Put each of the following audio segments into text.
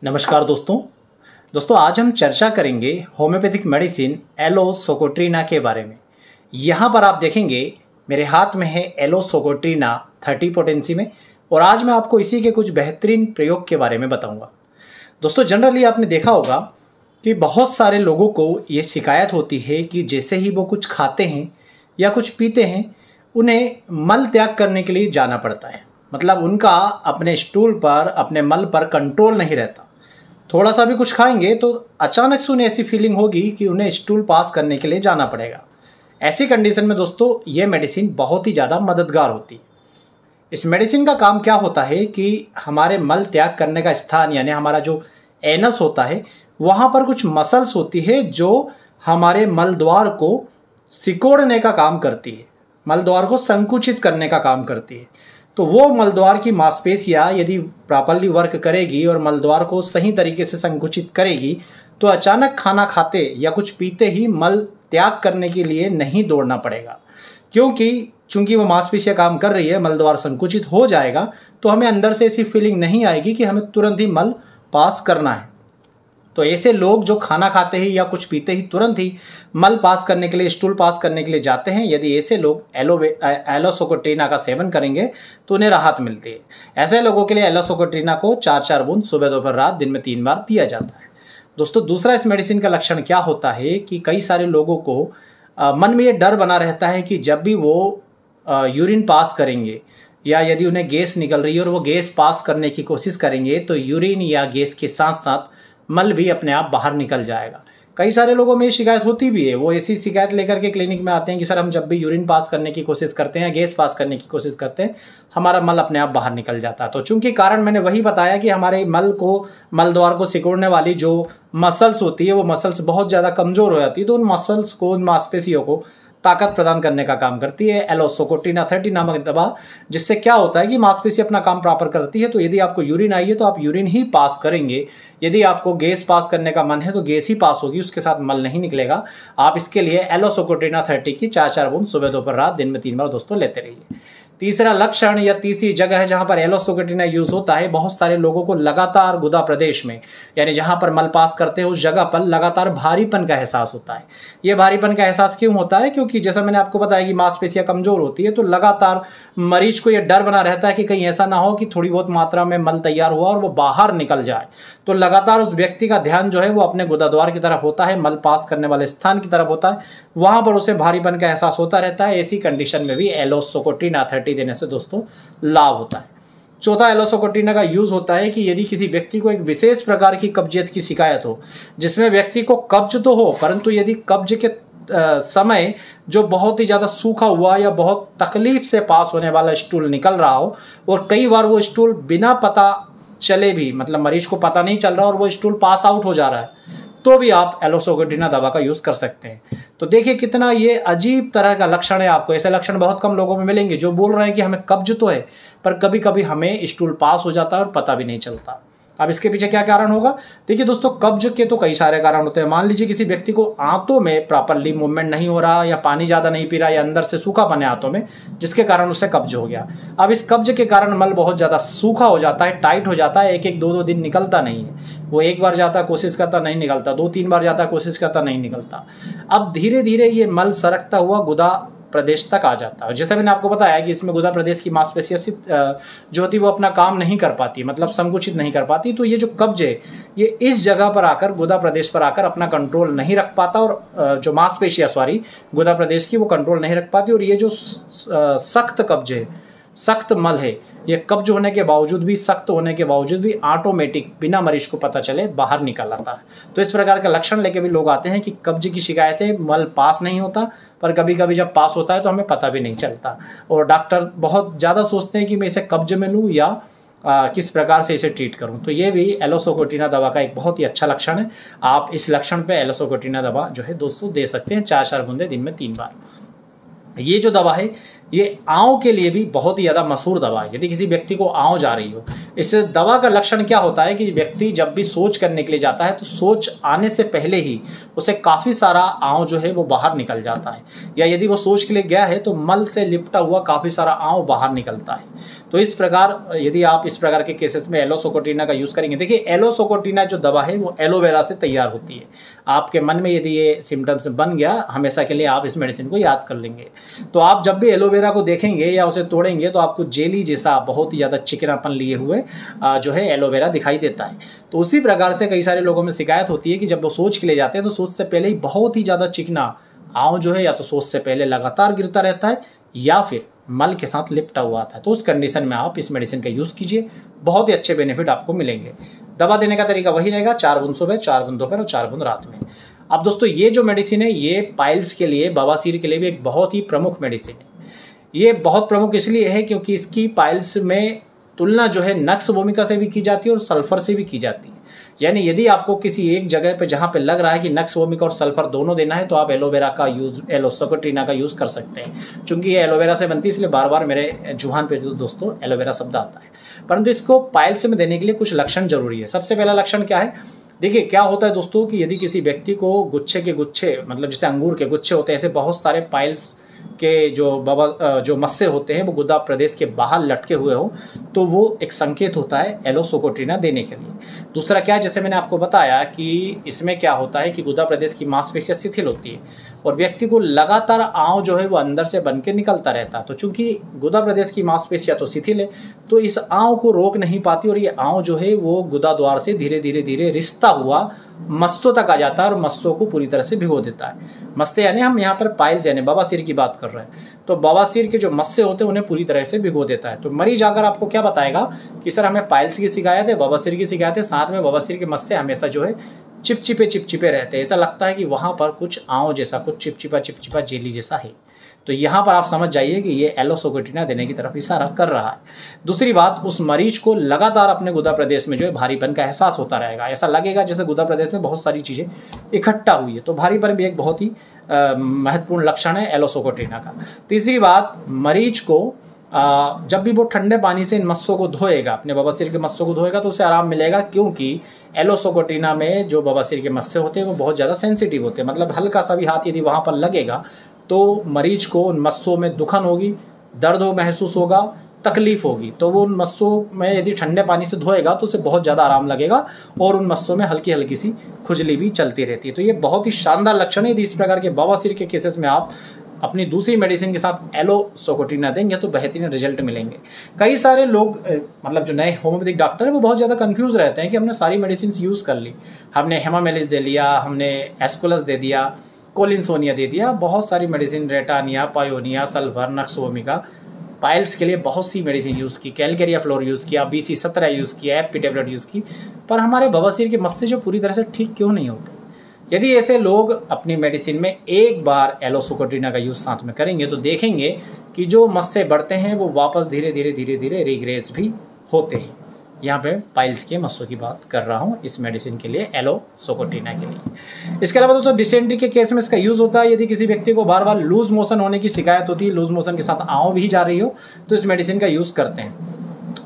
नमस्कार दोस्तों आज हम चर्चा करेंगे होम्योपैथिक मेडिसिन एलोसोकोट्रिना के बारे में। यहाँ पर आप देखेंगे मेरे हाथ में है एलोसोकोट्रिना 30 पोटेंसी में, और आज मैं आपको इसी के कुछ बेहतरीन प्रयोग के बारे में बताऊंगा। दोस्तों जनरली आपने देखा होगा कि बहुत सारे लोगों को ये शिकायत होती है कि जैसे ही वो कुछ खाते हैं या कुछ पीते हैं उन्हें मल त्याग करने के लिए जाना पड़ता है। मतलब उनका अपने स्टूल पर, अपने मल पर कंट्रोल नहीं रहता। थोड़ा सा भी कुछ खाएंगे तो अचानक से उन्हें ऐसी फीलिंग होगी कि उन्हें स्टूल पास करने के लिए जाना पड़ेगा। ऐसी कंडीशन में दोस्तों ये मेडिसिन बहुत ही ज़्यादा मददगार होती है। इस मेडिसिन का काम क्या होता है कि हमारे मल त्याग करने का स्थान यानी हमारा जो एनस होता है वहाँ पर कुछ मसल्स होती है जो हमारे मल द्वार को सिकोड़ने का काम करती है, मल द्वार को संकुचित करने का काम करती है। तो वो मलद्वार की मांसपेशियाँ यदि प्रॉपरली वर्क करेगी और मलद्वार को सही तरीके से संकुचित करेगी तो अचानक खाना खाते या कुछ पीते ही मल त्याग करने के लिए नहीं दौड़ना पड़ेगा, क्योंकि चूंकि वो मांसपेशियाँ काम कर रही है, मलद्वार संकुचित हो जाएगा तो हमें अंदर से ऐसी फीलिंग नहीं आएगी कि हमें तुरंत ही मल पास करना है। तो ऐसे लोग जो खाना खाते ही या कुछ पीते ही तुरंत ही मल पास करने के लिए, स्टूल पास करने के लिए जाते हैं, यदि ऐसे लोग एलोसोकोट्रिना का सेवन करेंगे तो उन्हें राहत मिलती है। ऐसे लोगों के लिए एलोसोकोट्रिना को 4-4 बूंद सुबह दोपहर रात दिन में 3 बार दिया जाता है। दोस्तों दूसरा इस मेडिसिन का लक्षण क्या होता है कि कई सारे लोगों को मन में ये डर बना रहता है कि जब भी वो यूरिन पास करेंगे या यदि उन्हें गैस निकल रही है और वो गैस पास करने की कोशिश करेंगे तो यूरिन या गैस के साथ साथ मल भी अपने आप बाहर निकल जाएगा। कई सारे लोगों में ये शिकायत होती भी है। वो ऐसी शिकायत लेकर के क्लिनिक में आते हैं कि सर हम जब भी यूरिन पास करने की कोशिश करते हैं, गैस पास करने की कोशिश करते हैं, हमारा मल अपने आप बाहर निकल जाता है। तो चूंकि कारण मैंने वही बताया कि हमारे मल द्वार को सिकोड़ने वाली जो मसल्स होती है वो मसल्स बहुत ज़्यादा कमज़ोर हो जाती है, तो उन मसल्स को, उन मांसपेशियों को ताकत प्रदान करने का काम करती है एलोसोकोट्रिना 30 नामक दवा, जिससे क्या होता है कि मांसपेशी अपना काम प्रॉपर करती है। तो यदि आपको यूरिन आई है तो आप यूरिन ही पास करेंगे, यदि आपको गैस पास करने का मन है तो गैस ही पास होगी, उसके साथ मल नहीं निकलेगा। आप इसके लिए एलोसोकोट्रिना 30 की 4-4 बूंद सुबह दोपहर रात दिन में 3 बार दोस्तों लेते रहिए। तीसरा लक्षण या तीसरी जगह है जहां पर एलोसोकोट्रिना यूज होता है, बहुत सारे लोगों को लगातार गुदा प्रदेश में यानी जहां पर मल पास करते हैं उस जगह पर लगातार भारीपन का एहसास होता है। यह भारीपन का एहसास क्यों होता है? क्योंकि जैसा मैंने आपको बताया कि मांसपेशियां कमजोर होती है, तो लगातार मरीज को यह डर बना रहता है कि कहीं ऐसा ना हो कि थोड़ी बहुत मात्रा में मल तैयार हुआ और वो बाहर निकल जाए। तो लगातार उस व्यक्ति का ध्यान जो है वो अपने गुदाद्वार की तरफ होता है, मल पास करने वाले स्थान की तरफ होता है, वहां पर उसे भारीपन का एहसास होता रहता है। ऐसी कंडीशन में भी एलोसोकोट्रिना 30 देने से दोस्तों लाभ होता है। चौथा एलोसोकोट्रिना का यूज होता है कि यदि किसी व्यक्ति को एक विशेष प्रकार की कब्जियत की शिकायत हो, जिसमें व्यक्ति को कब्ज तो हो परंतु यदि कब्ज के समय जो बहुत ही ज़्यादा सूखा हुआ या बहुत तकलीफ से पास होने वाला स्टूल निकल रहा हो और कई बार वो स्टूल बिना पता चले भी, मतलब मरीज को पता नहीं चल रहा और वो स्टूल पास आउट हो जा रहा है, तो भी आप एलोसोकोट्रिना दवा का यूज़ कर सकते हैं। तो देखिए कितना ये अजीब तरह का लक्षण है। आपको ऐसे लक्षण बहुत कम लोगों में मिलेंगे जो बोल रहे हैं कि हमें कब्ज तो है पर कभी कभी हमें स्टूल पास हो जाता है और पता भी नहीं चलता। अब इसके पीछे क्या कारण होगा? देखिए दोस्तों, कब्ज के तो कई सारे कारण होते हैं। मान लीजिए किसी व्यक्ति को आंतों में प्रॉपरली मूवमेंट नहीं हो रहा या पानी ज़्यादा नहीं पी रहा या अंदर से सूखापन है आंतों में, जिसके कारण उसे कब्ज हो गया। अब इस कब्ज के कारण मल बहुत ज़्यादा सूखा हो जाता है, टाइट हो जाता है, 1-2 दिन निकलता नहीं है। वो एक बार जाता कोशिश करता नहीं निकलता, 2-3 बार जाता कोशिश करता नहीं निकलता। अब धीरे धीरे ये मल सरकता हुआ गुदा प्रदेश तक आ जाता है। जैसे मैंने आपको बताया कि इसमें गुदा प्रदेश की मांसपेशियां जो होती है वो अपना काम नहीं कर पाती, मतलब संकुचित नहीं कर पाती। तो ये जो कब्ज है ये इस जगह पर आकर, गुदा प्रदेश पर आकर अपना कंट्रोल नहीं रख पाता और जो मांसपेशियां गुदा प्रदेश की वो कंट्रोल नहीं रख पाती। और ये जो सख्त कब्ज है, सख्त मल है, ये कब्ज होने के बावजूद भी, सख्त होने के बावजूद भी ऑटोमेटिक बिना मरीज को पता चले बाहर निकल आता है। तो इस प्रकार का लक्षण लेके भी लोग आते हैं कि कब्ज की शिकायत है, मल पास नहीं होता, पर कभी कभी जब पास होता है तो हमें पता भी नहीं चलता और डॉक्टर बहुत ज़्यादा सोचते हैं कि मैं इसे कब्ज में लूँ या किस प्रकार से इसे ट्रीट करूं। तो ये भी एलोसोकोट्रिना दवा का एक बहुत ही अच्छा लक्षण है। आप इस लक्षण पे एलोसोकोट्रिना दवा जो है दोस्तों दे सकते हैं 4-4 बूंदे दिन में 3 बार। ये जो दवा है ये आंव के लिए भी बहुत ही ज़्यादा मशहूर दवा है। यदि किसी व्यक्ति को आंव जा रही हो, इस दवा का लक्षण क्या होता है कि व्यक्ति जब भी सोच करने के लिए जाता है तो सोच आने से पहले ही उसे काफ़ी सारा आंव जो है वो बाहर निकल जाता है, या यदि वो सोच के लिए गया है तो मल से लिपटा हुआ काफ़ी सारा आंव बाहर निकलता है। तो इस प्रकार यदि आप इस प्रकार के केसेस में एलोसोकोट्रिना का यूज़ करेंगे, देखिए एलोसोकोट्रिना जो दवा है वो एलोवेरा से तैयार होती है। आपके मन में यदि ये सिम्टम्स बन गया, हमेशा के लिए आप इस मेडिसिन को याद कर लेंगे। तो आप जब भी एलोवेरा को देखेंगे या उसे तोड़ेंगे तो आपको जेली जैसा बहुत ही ज़्यादा चिकनापन लिए हुए जो है एलोवेरा दिखाई देता है। तो उसी प्रकार से कई सारे लोगों में शिकायत होती है कि जब वो सोच के लिए जाते हैं तो सोच से पहले ही बहुत ही ज़्यादा चिकना आंव जो है या तो सोच से पहले लगातार गिरता रहता है या फिर मल के साथ लिपटा हुआ आता है। तो उस कंडीशन में आप इस मेडिसिन का यूज़ कीजिए, बहुत ही अच्छे बेनिफिट आपको मिलेंगे। दवा देने का तरीका वही रहेगा, 4 बूंद सुबह, 4 बूंद दोपहर और 4 बूंद रात में। अब दोस्तों ये जो मेडिसिन है ये पाइल्स के लिए, बवासीर के लिए भी एक बहुत ही प्रमुख मेडिसिन है। ये बहुत प्रमुख इसलिए है क्योंकि इसकी पाइल्स में तुलना जो है नक्स भूमिका से भी की जाती है और सल्फर से भी की जाती है। यानी यदि आपको किसी एक जगह पे जहाँ पे लग रहा है कि नक्स भूमिका और सल्फर दोनों देना है तो आप एलोवेरा का यूज़, एलोसोकोट्रिना का यूज़ कर सकते हैं। चूंकि ये एलोवेरा से बनती है इसलिए बार बार मेरे जुबान पे दोस्तों एलोवेरा शब्द आता है, परंतु इसको पाइल्स में देने के लिए कुछ लक्षण जरूरी है। सबसे पहला लक्षण क्या है, देखिए क्या होता है दोस्तों कि यदि किसी व्यक्ति को गुच्छे के गुच्छे, मतलब जैसे अंगूर के गुच्छे होते हैं, ऐसे बहुत सारे पाइल्स के जो मस्से होते हैं वो गुदा प्रदेश के बाहर लटके हुए हो, तो वो एक संकेत होता है एलोसोकोट्रिना देने के लिए। दूसरा क्या है, जैसे मैंने आपको बताया कि इसमें क्या होता है कि गुदा प्रदेश की मांसपेशियां शिथिल होती है और व्यक्ति को लगातार आंव जो है वो अंदर से बन के निकलता रहता है। तो चूंकि गुदा प्रदेश की मांसपेशियां तो शिथिल है तो इस आंव को रोक नहीं पाती और ये आंव जो है वो गुदा द्वार से धीरे धीरे धीरे रिश्ता हुआ मस्सों तक आ जाता है और मस्सों को पूरी तरह से भिगो देता है। मस्से यानी हम यहाँ पर पाइल्स यानी बवासीर की बात कर रहे हैं, तो बवासीर के जो मस्से होते हैं उन्हें पूरी तरह से भिगो देता है। तो मरीज आकर आपको क्या बताएगा कि सर हमें पाइल्स की शिकायत है, बवासीर की शिकायत है, साथ में बवासीर के मस्से हमेशा जो है चिपचिपे रहते हैं, ऐसा लगता है कि वहाँ पर कुछ आंव जैसा, कुछ चिपचिपा जेली जैसा है। तो यहाँ पर आप समझ जाइए कि ये एलोसोकोट्रिना देने की तरफ इशारा कर रहा है। दूसरी बात, उस मरीज को लगातार अपने गुदा प्रदेश में जो है भारीपन का एहसास होता रहेगा, ऐसा लगेगा जैसे गुदा प्रदेश में बहुत सारी चीज़ें इकट्ठा हुई है। तो भारीपन भी एक बहुत ही महत्वपूर्ण लक्षण है एलोसोकोट्रिना का। तीसरी बात, मरीज को जब भी वो ठंडे पानी से इन मस्सों को धोएगा, अपने बवासीर के मस्सों को धोएगा तो उसे आराम मिलेगा, क्योंकि एलोसोकोट्रिना में जो बवासीर के मस्से होते हैं वो बहुत ज़्यादा सेंसिटिव होते हैं। मतलब हल्का सा भी हाथ यदि वहाँ पर लगेगा तो मरीज को उन मस्सों में दुखन होगी, दर्द महसूस होगा, तकलीफ होगी। तो वो उन मस्सों में यदि ठंडे पानी से धोएगा तो उसे बहुत ज़्यादा आराम लगेगा और उन मस्सों में हल्की हल्की सी खुजली भी चलती रहती है। तो ये बहुत ही शानदार लक्षण है। यदि इस प्रकार के बवासीर के केसेस में आप अपनी दूसरी मेडिसिन के साथ एलोसोकोट्रिना देंगे तो बेहतरीन रिजल्ट मिलेंगे। कई सारे लोग मतलब जो नए होम्योपैथिक डॉक्टर हैं वो बहुत ज़्यादा कंफ्यूज रहते हैं कि हमने सारी मेडिसिन यूज़ कर ली, हमने हेमामेलिस दे लिया, हमने एस्कुलस दे दिया, कोलिनसोनिया दे दिया, बहुत सारी मेडिसिन, रेटानिया, पायोनिया, सल्फर, नक्स भूमिका, पाइल्स के लिए बहुत सी मेडिसिन यूज़ की, कैलकेरिया फ्लोर यूज़ किया, BC17 यूज़ किया, एपी टेबलेट यूज़ की, पर हमारे बवासीर के मस्से जो पूरी तरह से ठीक क्यों नहीं होते। यदि ऐसे लोग अपनी मेडिसिन में एक बार एलोसोकोट्रिना का यूज़ साथ में करेंगे तो देखेंगे कि जो मस्से बढ़ते हैं वो वापस धीरे धीरे रिग्रेस भी होते हैं। यहाँ पे पाइल्स के मस्सों की बात कर रहा हूँ इस मेडिसिन के लिए, एलोसोकोट्रिना के लिए। इसके अलावा दोस्तों डिसेंट्री के केस में इसका यूज़ होता है। यदि किसी व्यक्ति को बार बार लूज मोशन होने की शिकायत होती है, लूज मोशन के साथ आंव भी जा रही हो, तो इस मेडिसिन का यूज़ करते हैं।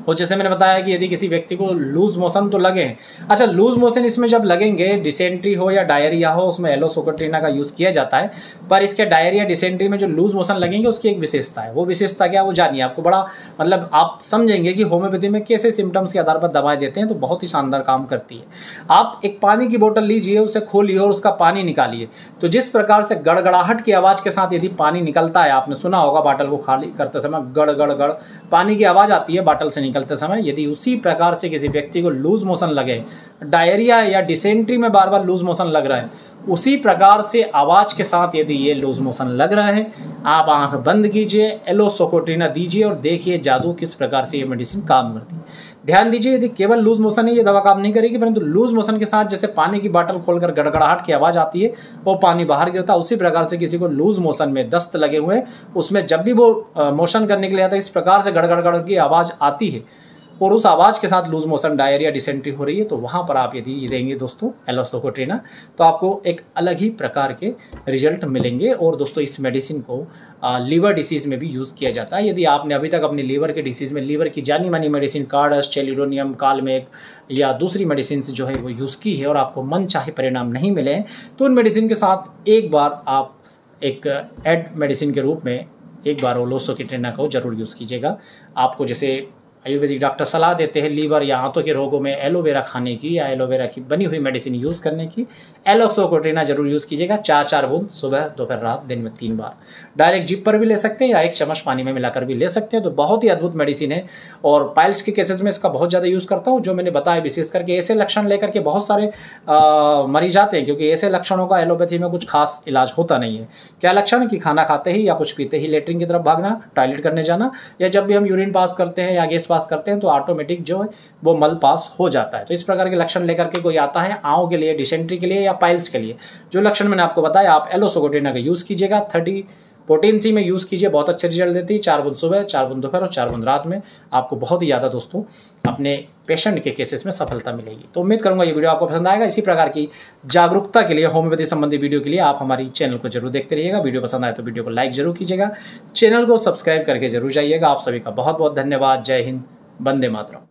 और जैसे मैंने बताया कि यदि किसी व्यक्ति को लूज मोशन तो लगे, अच्छा लूज मोशन इसमें जब लगेंगे, डिसेंट्री हो या डायरिया हो, उसमें एलोसोकोट्रिना का यूज़ किया जाता है। पर इसके डायरिया डिसेंट्री में जो लूज मोशन लगेंगे उसकी एक विशेषता है। वो विशेषता क्या, वो जानिए, आपको बड़ा मतलब आप समझेंगे कि होम्योपैथी में कैसे सिम्टम्स के आधार पर दवाएं देते हैं, तो बहुत ही शानदार काम करती है। आप एक पानी की बोतल लीजिए, उसे खोलिए और उसका पानी निकालिए, तो जिस प्रकार से गड़गड़ाहट की आवाज़ के साथ यदि पानी निकलता है, आपने सुना होगा बाटल को खाली करते समय गड़ गड़ गड़ पानी की आवाज़ आती है बाटल से निकलते समय, यदि उसी प्रकार से किसी व्यक्ति को लूज मोशन लगे, डायरिया या डिसेंट्री में बार बार लूज मोशन लग रहा है, उसी प्रकार से आवाज़ के साथ यदि ये लूज मोशन लग रहा है, आप आंख बंद कीजिए, एलोसोकोट्रिना दीजिए और देखिए जादू किस प्रकार से ये मेडिसिन काम करती है। ध्यान दीजिए, यदि केवल लूज मोशन है ये दवा काम नहीं करेगी, परंतु लूज मोशन के साथ जैसे पानी की बाटल खोलकर गड़गड़ाहट की आवाज़ आती है और पानी बाहर गिरता है, उसी प्रकार से किसी को लूज मोशन में दस्त लगे हुए, उसमें जब भी वो मोशन करने के लिए आता है इस प्रकार से गड़गड़ की आवाज़ आती है और उस आवाज़ के साथ लूज मोशन, डायरिया, डिसेंट्री हो रही है, तो वहाँ पर आप यदि देंगे दोस्तों एलोसोकोट्रिना तो आपको एक अलग ही प्रकार के रिजल्ट मिलेंगे। और दोस्तों इस मेडिसिन को लीवर डिसीज़ में भी यूज़ किया जाता है। यदि आपने अभी तक अपनी लीवर के डिसीज़ में लीवर की जानी मानी मेडिसिन कार्डस, चेलिडोनियम, कालमेक या दूसरी मेडिसिन जो है वो यूज़ की है और आपको मन चाहे परिणाम नहीं मिले हैं, तो उन मेडिसिन के साथ एक बार आप एक एड मेडिसिन के रूप में एक बार एलोसोकेट्रिना को ज़रूर यूज़ कीजिएगा। आपको जैसे आयुर्वेदिक डॉक्टर सलाह देते हैं लीवर या हाथों के रोगों में एलोवेरा खाने की या एलोवेरा की बनी हुई मेडिसिन यूज़ करने की, एलोसोकेट्रिना जरूर यूज़ कीजिएगा। 4-4 बूंद सुबह, दोपहर, रात, दिन में 3 बार। डायरेक्ट जीभ पर भी ले सकते हैं या 1 चम्मच पानी में मिलाकर भी ले सकते हैं। तो बहुत ही अद्भुत मेडिसिन है और पाइल्स के केसेस में इसका बहुत ज़्यादा यूज़ करता हूँ। जो मैंने बताया विशेष करके ऐसे लक्षण लेकर के बहुत सारे मरीज आते हैं, क्योंकि ऐसे लक्षणों का एलोपैथी में कुछ खास इलाज होता नहीं है। क्या लक्षण कि खाना खाते ही या कुछ पीते ही लेटरिन की तरफ भागना, टॉयलेट करने जाना, या जब भी हम यूरिन पास करते हैं या गैस पास करते हैं तो ऑटोमेटिक जो है वो मल पास हो जाता है। तो इस प्रकार के लक्षण लेकर के कोई आता है आंव के लिए, डिसेंट्री के लिए या पाइल्स के लिए, जो लक्षण मैंने आपको बताया, आप एलोसोकेट्रिना का यूज़ कीजिएगा। 30 पोटेंसी में यूज़ कीजिए, बहुत अच्छे रिजल्ट देती है। 4 बूंद सुबह, 4 बूंद दोपहर और 4 बूंद रात में आपको बहुत ही ज़्यादा दोस्तों अपने पेशेंट के केसेस में सफलता मिलेगी। तो उम्मीद करूंगा ये वीडियो आपको पसंद आएगा। इसी प्रकार की जागरूकता के लिए, होम्योपैथी संबंधी वीडियो के लिए आप हमारी चैनल को जरूर देखते रहिएगा। वीडियो पसंद आए तो वीडियो को लाइक जरूर कीजिएगा, चैनल को सब्सक्राइब करके जरूर जाइएगा। आप सभी का बहुत बहुत धन्यवाद। जय हिंद, वंदे मातरम।